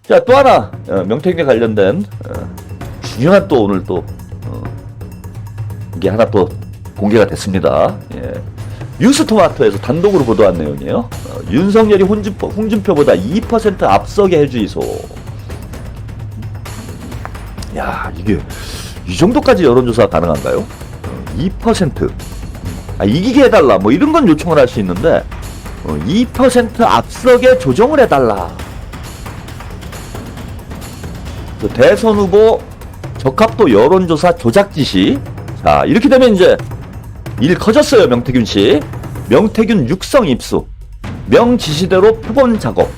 자, 또 하나 명태균에 관련된 중요한 또 오늘 또 이게 하나 또 공개가 됐습니다. 예. 뉴스토마토에서 단독으로 보도한 내용이에요. 윤석열이 홍준표보다 2% 앞서게 해주이소. 야, 이게 이 정도까지 여론조사 가능한가요? 2%. 이기게 해달라. 뭐 이런 건 요청을 할 수 있는데 2% 앞서게 조정을 해달라. 대선 후보 적합도 여론조사 조작 지시. 자, 이렇게 되면 이제 일 커졌어요. 명태균 씨. 명태균 육성 입수. 명 지시대로 표본 작업.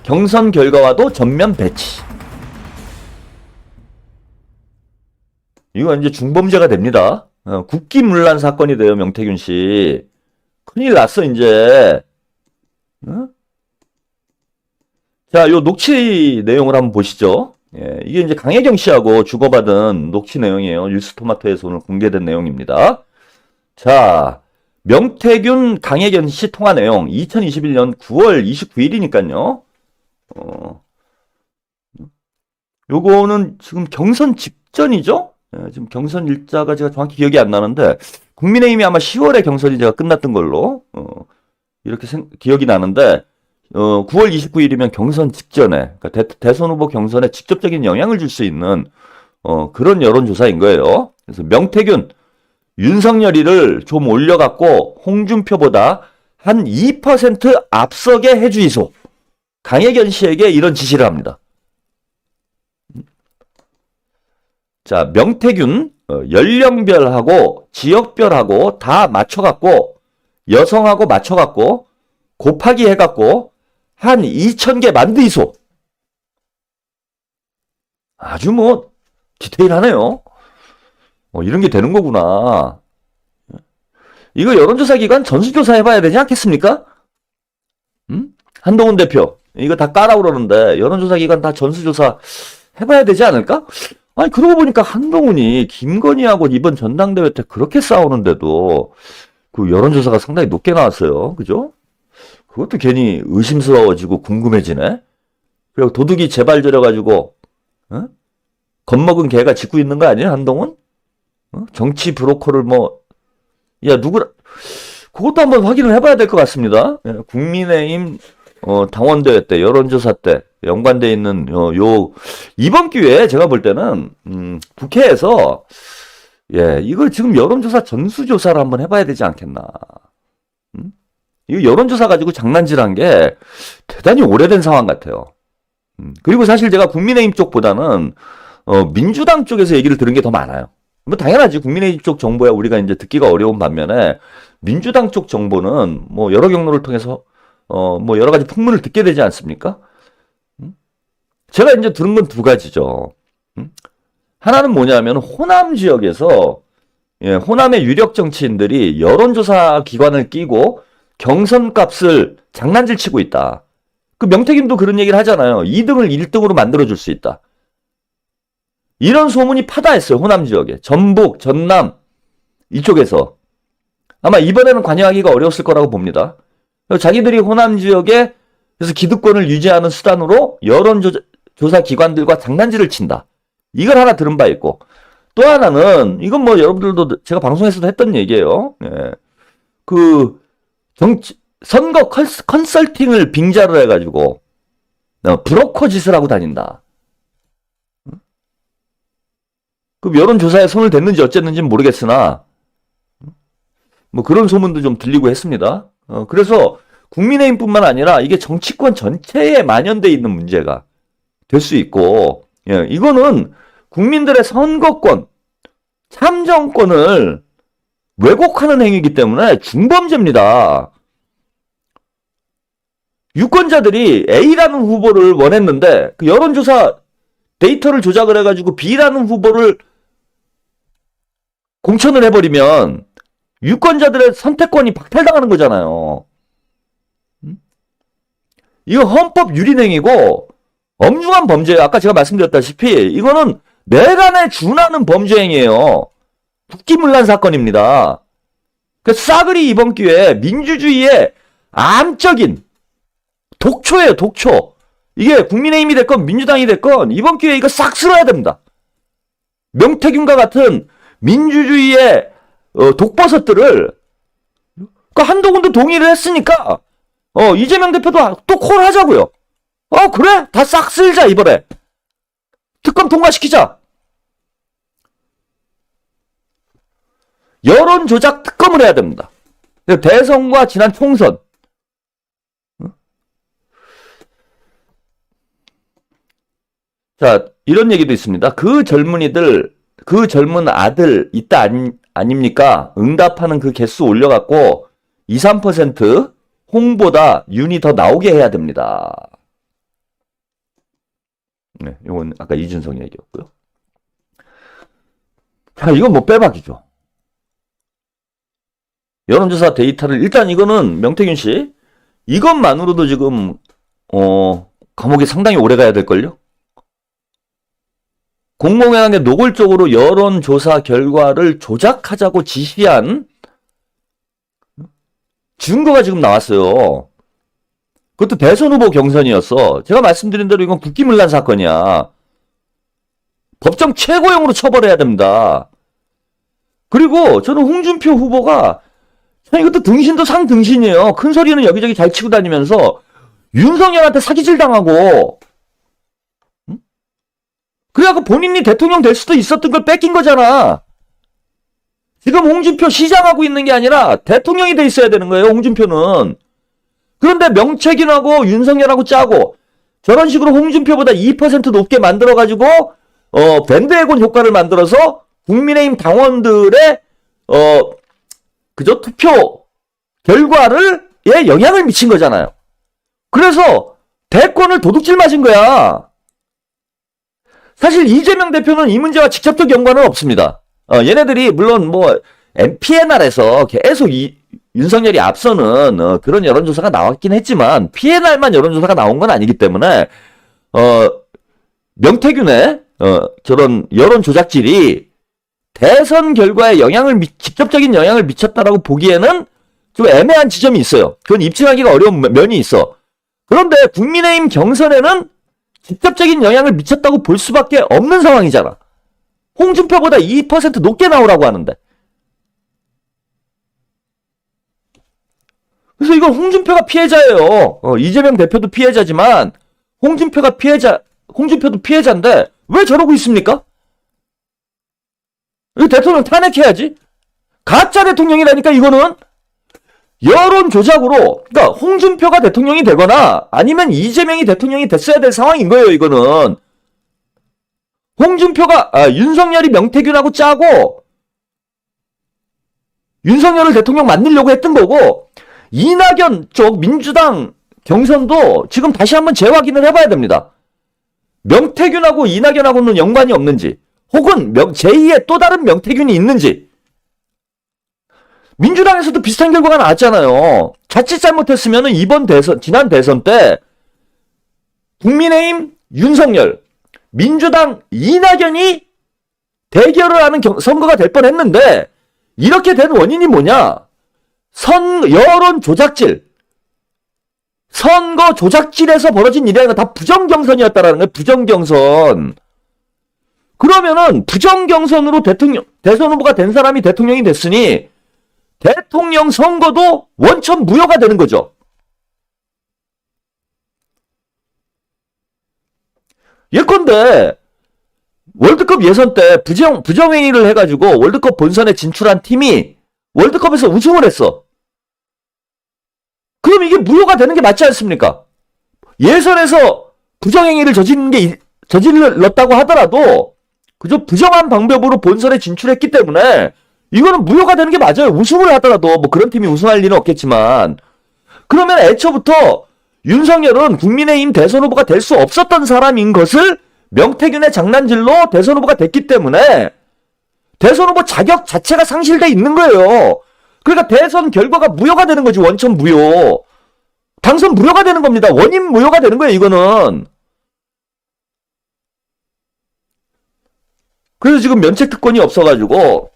경선 결과와도 전면 배치. 이거 이제 중범죄가 됩니다. 국기문란 사건이 돼요. 명태균 씨. 큰일 났어 이제. 자, 요 녹취 내용을 한번 보시죠. 예, 이게 이제 강혜경 씨하고 주고받은 녹취 내용이에요. 뉴스토마토에서 오늘 공개된 내용입니다. 자, 명태균, 강혜경 씨 통화 내용 2021년 9월 29일이니까요. 요거는 지금 경선 직전이죠? 예, 지금 경선 일자가 제가 정확히 기억이 안 나는데 국민의힘이 아마 10월에 경선이 제가 끝났던 걸로 이렇게 기억이 나는데 9월 29일이면 경선 직전에, 그러니까 대선 후보 경선에 직접적인 영향을 줄 수 있는 그런 여론조사인 거예요. 그래서 명태균, 윤석열이를 좀 올려갖고 홍준표보다 한 2% 앞서게 해주이소. 강혜견 씨에게 이런 지시를 합니다. 자, 명태균 연령별하고 지역별하고 다 맞춰갖고 여성하고 맞춰갖고 곱하기 해갖고 한 2,000개 만드이소. 아주 뭐 디테일하네요. 이런 게 되는 거구나. 이거 여론조사 기관 전수조사 해봐야 되지 않겠습니까? 한동훈 대표 이거 다 까라 그러는데 여론조사 기관 다 전수조사 해봐야 되지 않을까? 아니 그러고 보니까 한동훈이 김건희하고 이번 전당대회 때 그렇게 싸우는데도 그 여론조사가 상당히 높게 나왔어요. 그죠? 그것도 괜히 의심스러워지고 궁금해지네. 그리고 도둑이 제발 저려가지고 겁먹은 개가 짖고 있는 거 아니에요? 한동훈? 정치 브로커를 누구라 그것도 한번 확인을 해봐야 될 것 같습니다. 예, 국민의힘 당원대회 때 여론조사 때 연관돼 있는 이번 기회에 제가 볼 때는 국회에서 이거 지금 여론조사 전수조사를 한번 해봐야 되지 않겠나. 이거 여론조사 가지고 장난질한 게 대단히 오래된 상황 같아요. 그리고 사실 제가 국민의힘 쪽보다는 민주당 쪽에서 얘기를 들은 게 더 많아요. 뭐 당연하지. 국민의힘 쪽 정보야 우리가 이제 듣기가 어려운 반면에 민주당 쪽 정보는 뭐 여러 경로를 통해서 뭐 여러 가지 풍문을 듣게 되지 않습니까? 제가 이제 들은 건 두 가지죠. 하나는 뭐냐면 호남 지역에서 호남의 유력 정치인들이 여론조사 기관을 끼고 경선값을 장난질 치고 있다. 그 명태균도 그런 얘기를 하잖아요. 2등을 1등으로 만들어줄 수 있다. 이런 소문이 파다했어요. 호남 지역에. 전북, 전남 이쪽에서. 아마 이번에는 관여하기가 어려웠을 거라고 봅니다. 자기들이 호남 지역에 그래서 기득권을 유지하는 수단으로 여론조사 기관들과 장난질을 친다. 이걸 하나 들은 바 있고 또 하나는 이건 뭐 여러분들도 제가 방송에서도 했던 얘기예요. 선거 컨설팅을 빙자를 해가지고 브로커 짓을 하고 다닌다. 그 여론조사에 손을 댔는지 어쨌는지는 모르겠으나 뭐 그런 소문도 좀 들리고 했습니다. 그래서 국민의힘뿐만 아니라 이게 정치권 전체에 만연돼 있는 문제가 될 수 있고 이거는 국민들의 선거권, 참정권을 왜곡하는 행위이기 때문에 중범죄입니다. 유권자들이 A라는 후보를 원했는데 그 여론조사 데이터를 조작을 해가지고 B라는 후보를 공천을 해버리면 유권자들의 선택권이 박탈당하는 거잖아요. 이거 헌법 유린행위고 엄중한 범죄예요. 아까 제가 말씀드렸다시피 이거는 내란에 준하는 범죄 행위예요. 국기문란 사건입니다. 그 싸그리 이번 기회에 민주주의의 암적인 독초예요. 독초. 이게 국민의힘이 됐건 민주당이 됐건 이번 기회에 이거 싹 쓸어야 됩니다. 명태균과 같은 민주주의의 독버섯들을 한동훈도 동의를 했으니까 이재명 대표도 또 콜하자고요. 그래? 다 싹 쓸자 이번에. 특검 통과시키자. 여론조작 특검을 해야 됩니다. 대선과 지난 총선. 자, 이런 얘기도 있습니다. 그 젊은 아들 있다 아닙니까? 응답하는 그 개수 올려갖고 2, 3% 홍보다 윤이 더 나오게 해야 됩니다. 네, 이건 아까 이준석 얘기였고요. 자, 이건 뭐 빼박이죠. 여론조사 데이터를 일단 이거는 명태균 씨 이것만으로도 지금 감옥에 상당히 오래 가야 될걸요? 공공연하게 노골적으로 여론조사 결과를 조작하자고 지시한 증거가 지금 나왔어요. 그것도 대선 후보 경선이었어. 제가 말씀드린 대로 이건 국기문란 사건이야. 법정 최고형으로 처벌해야 됩니다. 그리고 저는 홍준표 후보가 이것도 등신도 상등신이에요. 큰 소리는 여기저기 잘 치고 다니면서 윤석열한테 사기질 당하고 그래갖고 본인이 대통령 될 수도 있었던 걸 뺏긴 거잖아. 지금 홍준표 시장하고 있는 게 아니라 대통령이 돼 있어야 되는 거예요. 홍준표는. 그런데 명태균하고 윤석열하고 짜고 저런 식으로 홍준표보다 2% 높게 만들어가지고 밴드웨곤 효과를 만들어서 국민의힘 당원들의 그저 투표 결과를 영향을 미친 거잖아요. 그래서 대권을 도둑질 맞은 거야. 사실 이재명 대표는 이 문제와 직접적 연관은 없습니다. 얘네들이 물론 뭐 PNR에서 계속 윤석열이 앞서는 그런 여론조사가 나왔긴 했지만 PNR만 여론조사가 나온 건 아니기 때문에 명태균의 저런 여론 조작질이 대선 결과에 직접적인 영향을 미쳤다라고 보기에는 좀 애매한 지점이 있어요. 그건 입증하기가 어려운 면이 있어. 그런데 국민의힘 경선에는 직접적인 영향을 미쳤다고 볼 수밖에 없는 상황이잖아. 홍준표보다 2% 높게 나오라고 하는데. 그래서 이건 홍준표가 피해자예요. 이재명 대표도 피해자지만 홍준표도 피해자인데 왜 저러고 있습니까? 이 대통령 탄핵해야지. 가짜 대통령이라니까 이거는. 여론 조작으로 그러니까 홍준표가 대통령이 되거나 아니면 이재명이 대통령이 됐어야 될 상황인 거예요. 이거는. 윤석열이 명태균하고 짜고 윤석열을 대통령 만들려고 했던 거고 이낙연 쪽 민주당 경선도 지금 다시 한번 재확인을 해봐야 됩니다. 명태균하고 이낙연하고는 연관이 없는지 혹은 제2의 또 다른 명태균이 있는지. 민주당에서도 비슷한 결과가 나왔잖아요. 자칫 잘못했으면 지난 대선 때 국민의힘 윤석열, 민주당 이낙연이 대결을 하는 선거가 될 뻔했는데 이렇게 된 원인이 뭐냐? 여론 조작질, 선거 조작질에서 벌어진 일이 아니라 다 부정경선이었다라는 거예요. 부정경선. 그러면은 부정경선으로 대선 후보가 된 사람이 대통령이 됐으니 대통령 선거도 원천 무효가 되는 거죠. 예컨대 월드컵 예선 때 부정행위를 해가지고 월드컵 본선에 진출한 팀이 월드컵에서 우승을 했어. 그럼 이게 무효가 되는 게 맞지 않습니까? 예선에서 부정행위를 저질렀다고 하더라도 그저 부정한 방법으로 본선에 진출했기 때문에 이거는 무효가 되는 게 맞아요. 우승을 하더라도 뭐 그런 팀이 우승할 리는 없겠지만 그러면 애초부터 윤석열은 국민의힘 대선 후보가 될 수 없었던 사람인 것을 명태균의 장난질로 대선 후보가 됐기 때문에 대선 후보 자격 자체가 상실돼 있는 거예요. 그러니까 대선 결과가 무효가 되는 거지. 원천 무효. 당선 무효가 되는 겁니다. 원인 무효가 되는 거예요. 이거는. 그래서 지금 면책특권이 없어가지고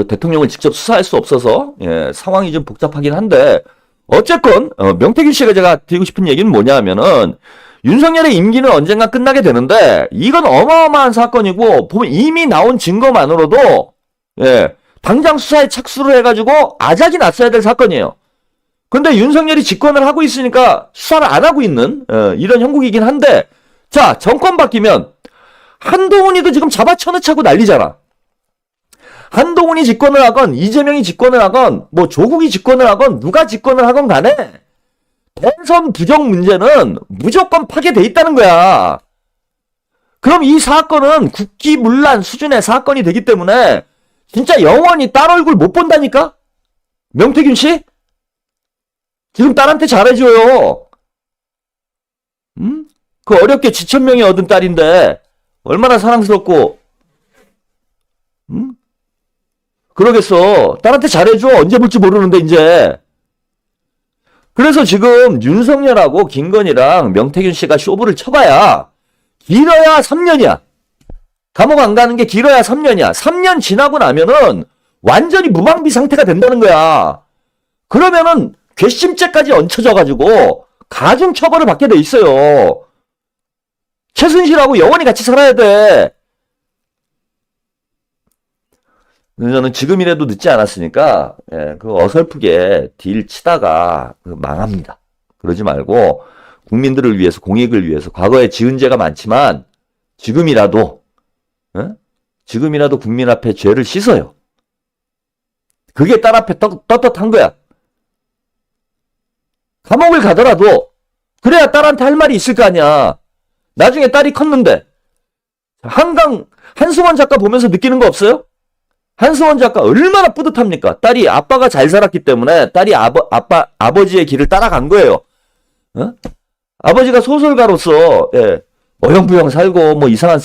대통령을 직접 수사할 수 없어서 상황이 좀 복잡하긴 한데 어쨌건 명태균 씨가 제가 드리고 싶은 얘기는 뭐냐 하면은 윤석열의 임기는 언젠가 끝나게 되는데 이건 어마어마한 사건이고 보면 이미 나온 증거만으로도 예, 당장 수사에 착수를 해가지고 아작이 났어야 될 사건이에요. 근데 윤석열이 집권을 하고 있으니까 수사를 안 하고 있는 이런 형국이긴 한데 자 정권 바뀌면 한동훈이도 지금 잡아쳐넣자고 난리잖아. 한동훈이 집권을 하건 이재명이 집권을 하건 뭐 조국이 집권을 하건 누가 집권을 하건 간에 대선 부정 문제는 무조건 파괴돼 있다는 거야. 그럼 이 사건은 국기문란 수준의 사건이 되기 때문에 진짜 영원히 딸 얼굴 못 본다니까? 명태균 씨? 지금 딸한테 잘해줘요. 그 어렵게 지천명이 얻은 딸인데 얼마나 사랑스럽고 그러겠어. 딸한테 잘해줘. 언제 볼지 모르는데 이제. 그래서 지금 윤석열하고 김건희랑 명태균 씨가 쇼부를 쳐봐야 길어야 3년이야. 감옥 안 가는 게 길어야 3년이야. 3년 지나고 나면은 완전히 무방비 상태가 된다는 거야. 그러면은 괘씸죄까지 얹혀져가지고 가중처벌을 받게 돼 있어요. 최순실하고 영원히 같이 살아야 돼. 저는 지금이라도 늦지 않았으니까 그 어설프게 딜 치다가 망합니다. 그러지 말고 국민들을 위해서 공익을 위해서 과거에 지은 죄가 많지만 지금이라도 국민 앞에 죄를 씻어요. 그게 딸 앞에 떳떳한 거야. 감옥을 가더라도 그래야 딸한테 할 말이 있을 거 아니야. 나중에 딸이 컸는데 한승원 작가 보면서 느끼는 거 없어요? 한승원 작가 얼마나 뿌듯합니까? 딸이 아빠가 잘 살았기 때문에 딸이 아버지의 길을 따라간 거예요. 아버지가 소설가로서 어영부영 살고 뭐 이상한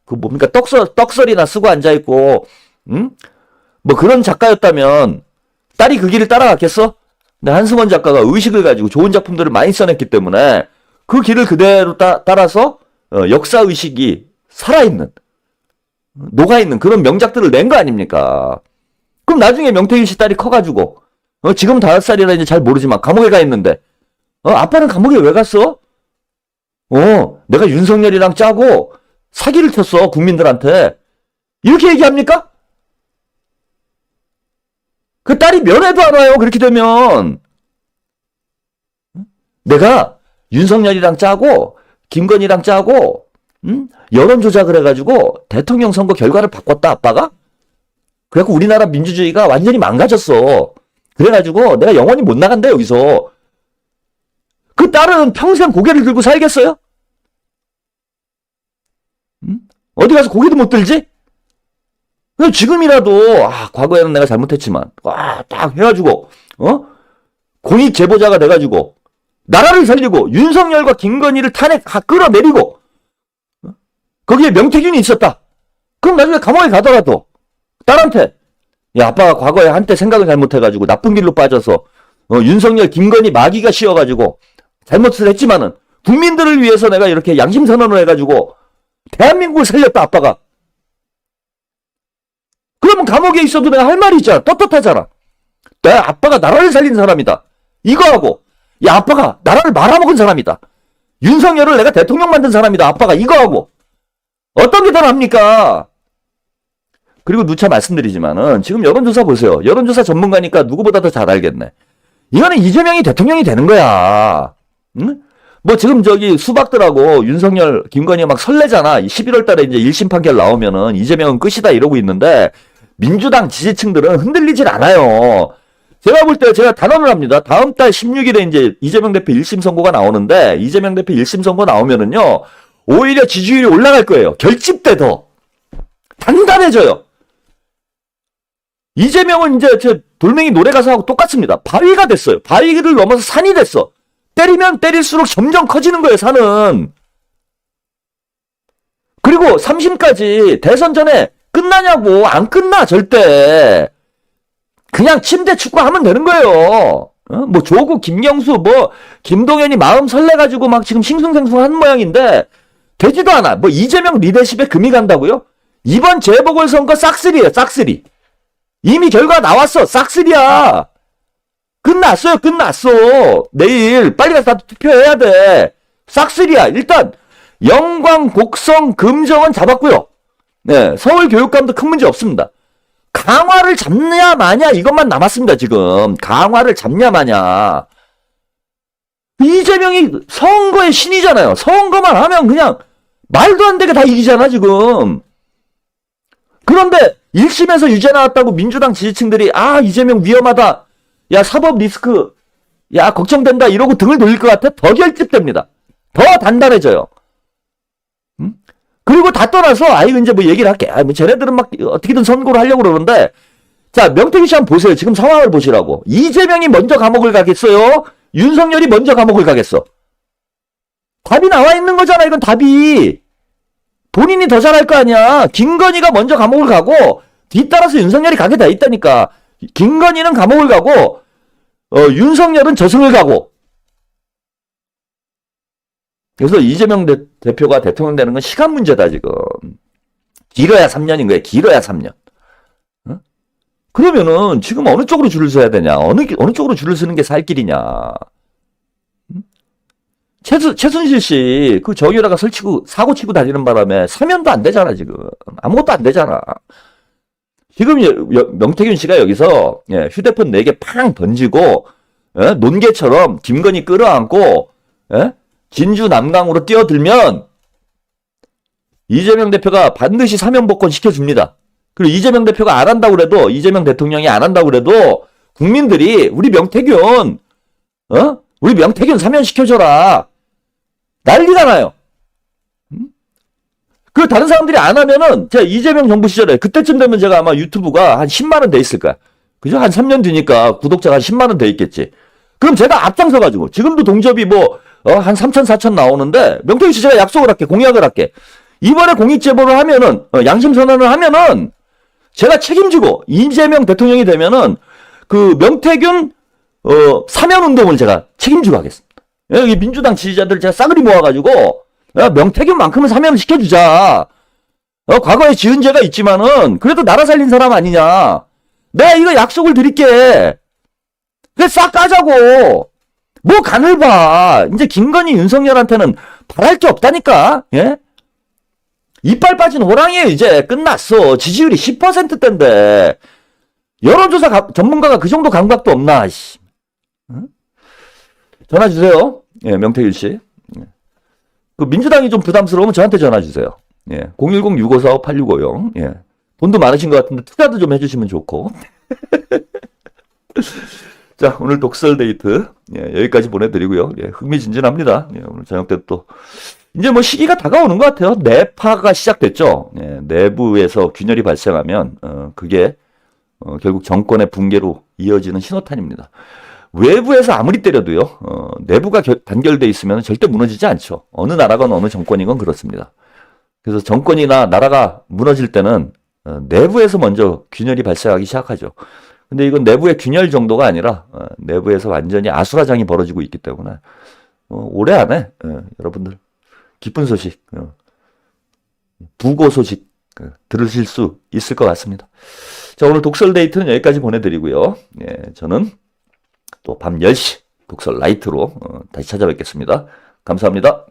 뭡니까 떡설이나 쓰고 앉아 있고 뭐 그런 작가였다면 딸이 그 길을 따라갔겠어? 근데 한승원 작가가 의식을 가지고 좋은 작품들을 많이 써냈기 때문에 그 길을 그대로 따라서 역사 의식이 살아있는 녹아있는 그런 명작들을 낸 거 아닙니까? 그럼 나중에 명태균 씨 딸이 커가지고 지금 5살이라 이제 잘 모르지만 감옥에 가 있는데 아빠는 감옥에 왜 갔어? 내가 윤석열이랑 짜고 사기를 쳤어 국민들한테 이렇게 얘기합니까? 그 딸이 면회도 안 와요. 그렇게 되면 내가 윤석열이랑 짜고 김건희랑 짜고 여론 조작을 해가지고 대통령 선거 결과를 바꿨다 아빠가? 그래갖고 우리나라 민주주의가 완전히 망가졌어. 그래가지고 내가 영원히 못 나간다 여기서. 그 딸은 평생 고개를 들고 살겠어요? 어디 가서 고개도 못 들지? 지금이라도 과거에는 내가 잘못했지만 딱 해가지고 공익 제보자가 돼가지고 나라를 살리고 윤석열과 김건희를 끌어내리고 거기에 명태균이 있었다. 그럼 나중에 감옥에 가더라도 딸한테 야 아빠가 과거에 한때 생각을 잘못해가지고 나쁜 길로 빠져서 윤석열 김건희 마귀가 씌어가지고 잘못을 했지만은 국민들을 위해서 내가 이렇게 양심선언을 해가지고 대한민국을 살렸다 아빠가. 그러면 감옥에 있어도 내가 할 말이 있잖아. 떳떳하잖아. 내 아빠가 나라를 살린 사람이다. 이거하고 야 아빠가 나라를 말아먹은 사람이다. 윤석열을 내가 대통령 만든 사람이다. 아빠가 이거하고 어떤 게 더 납니까? 그리고 누차 말씀드리지만은 지금 여론조사 보세요. 여론조사 전문가니까 누구보다 더 잘 알겠네. 이거는 이재명이 대통령이 되는 거야. 응? 뭐 지금 수박들하고 윤석열, 김건희 막 설레잖아. 11월 달에 이제 1심 판결 나오면은 이재명은 끝이다 이러고 있는데 민주당 지지층들은 흔들리질 않아요. 제가 볼 때 제가 단언을 합니다. 다음 달 16일에 이제 이재명 대표 1심 선고가 나오는데 이재명 대표 1심 선고 나오면은요. 오히려 지지율이 올라갈 거예요. 결집돼 더. 단단해져요. 이재명은 이제 돌멩이 노래가사하고 똑같습니다. 바위가 됐어요. 바위를 넘어서 산이 됐어. 때리면 때릴수록 점점 커지는 거예요, 산은. 그리고 3심까지 대선 전에 끝나냐고. 안 끝나, 절대. 그냥 침대 축구하면 되는 거예요. 뭐 조국, 김경수, 뭐 김동연이 마음 설레가지고 막 지금 싱숭생숭하는 모양인데 되지도 않아. 뭐 이재명 리더십에 금이 간다고요? 이번 재보궐선거 싹쓸이에요, 싹쓸이. 이미 결과 나왔어, 싹쓸이야. 끝났어요, 끝났어. 내일 빨리 가서 투표해야 돼. 싹쓸이야. 일단 영광, 곡성, 금정은 잡았고요. 네, 서울교육감도 큰 문제 없습니다. 강화를 잡냐 마냐 이것만 남았습니다. 지금 강화를 잡냐 마냐. 이재명이 선거의 신이잖아요. 선거만 하면 그냥 말도 안 되게 다 이기잖아 지금. 그런데 1심에서 유죄 나왔다고 민주당 지지층들이 이재명 위험하다. 야 사법 리스크. 야 걱정된다 이러고 등을 돌릴 것 같아? 더 결집됩니다. 더 단단해져요. 그리고 다 떠나서 이거 이제 뭐 얘기를 할게. 뭐 쟤네들은 막 어떻게든 선고를 하려고 그러는데 자 명태균 씨 한번 보세요. 지금 상황을 보시라고. 이재명이 먼저 감옥을 가겠어요? 윤석열이 먼저 감옥을 가겠어? 답이 나와 있는 거잖아. 이건 답이. 본인이 더 잘할 거 아니야. 김건희가 먼저 감옥을 가고 뒤따라서 윤석열이 가게 돼 있다니까. 김건희는 감옥을 가고 윤석열은 저승을 가고. 그래서 이재명 대표가 대통령 되는 건 시간 문제다 지금. 길어야 3년인 거예요. 길어야 3년. 어? 그러면은 지금 어느 쪽으로 줄을 서야 되냐. 어느 쪽으로 줄을 서는 게 살 길이냐. 최순실 씨, 그 정유라가 사고 치고 다니는 바람에 사면도 안 되잖아, 지금. 아무것도 안 되잖아. 지금 명태균 씨가 여기서 휴대폰 4개 팡 던지고, 논개처럼 김건희 끌어안고, 진주 남강으로 뛰어들면, 이재명 대표가 반드시 사면 복권 시켜줍니다. 그리고 이재명 대표가 안 한다고 그래도, 이재명 대통령이 안 한다고 그래도, 국민들이, 우리 명태균 사면 시켜줘라. 난리가 나요. 그 다른 사람들이 안 하면은 제가 이재명 정부 시절에 그때쯤 되면 제가 아마 유튜브가 한 10만 원 돼 있을 거야. 그죠? 한 3년 뒤니까 구독자가 한 10만 원 돼 있겠지. 그럼 제가 앞장서 가지고 지금도 동접이 한 3천 4천 나오는데 명태균 씨 제가 약속을 할게. 공약을 할게. 이번에 공익 제보를 하면은 양심 선언을 하면은 제가 책임지고 이재명 대통령이 되면은 그 명태균 사면 운동을 제가 책임지고 하겠습니다. 여기 민주당 지지자들 제가 싸그리 모아가지고 명태균만큼은 사면을 시켜주자. 과거에 지은 죄가 있지만은 그래도 나라 살린 사람 아니냐. 내가 이거 약속을 드릴게. 그래 싹 까자고. 뭐 간을 봐. 이제 김건희 윤석열한테는 바랄 게 없다니까. 예? 이빨 빠진 호랑이에요. 이제 끝났어. 지지율이 10%대인데 여론조사 전문가가 그 정도 감각도 없나. 응? 전화 주세요. 예, 명태균 씨. 그 민주당이 좀 부담스러우면 저한테 전화 주세요. 예, 010-6545-8650. 예. 돈도 많으신 것 같은데 투자도 좀 해주시면 좋고. 자, 오늘 독설 데이트 여기까지 보내드리고요. 예, 흥미진진합니다. 예, 오늘 저녁 때 또 이제 뭐 시기가 다가오는 것 같아요. 내파가 시작됐죠. 예, 내부에서 균열이 발생하면 그게 결국 정권의 붕괴로 이어지는 신호탄입니다. 외부에서 아무리 때려도요, 내부가 단결돼 있으면 절대 무너지지 않죠. 어느 나라건 어느 정권이건 그렇습니다. 그래서 정권이나 나라가 무너질 때는 내부에서 먼저 균열이 발생하기 시작하죠. 근데 이건 내부의 균열 정도가 아니라 내부에서 완전히 아수라장이 벌어지고 있기 때문에 올해 안에 여러분들 기쁜 소식, 부고 소식 들으실 수 있을 것 같습니다. 자, 오늘 독설 데이트는 여기까지 보내드리고요. 예, 저는 또 밤 10시 독설 라이트로 다시 찾아뵙겠습니다. 감사합니다.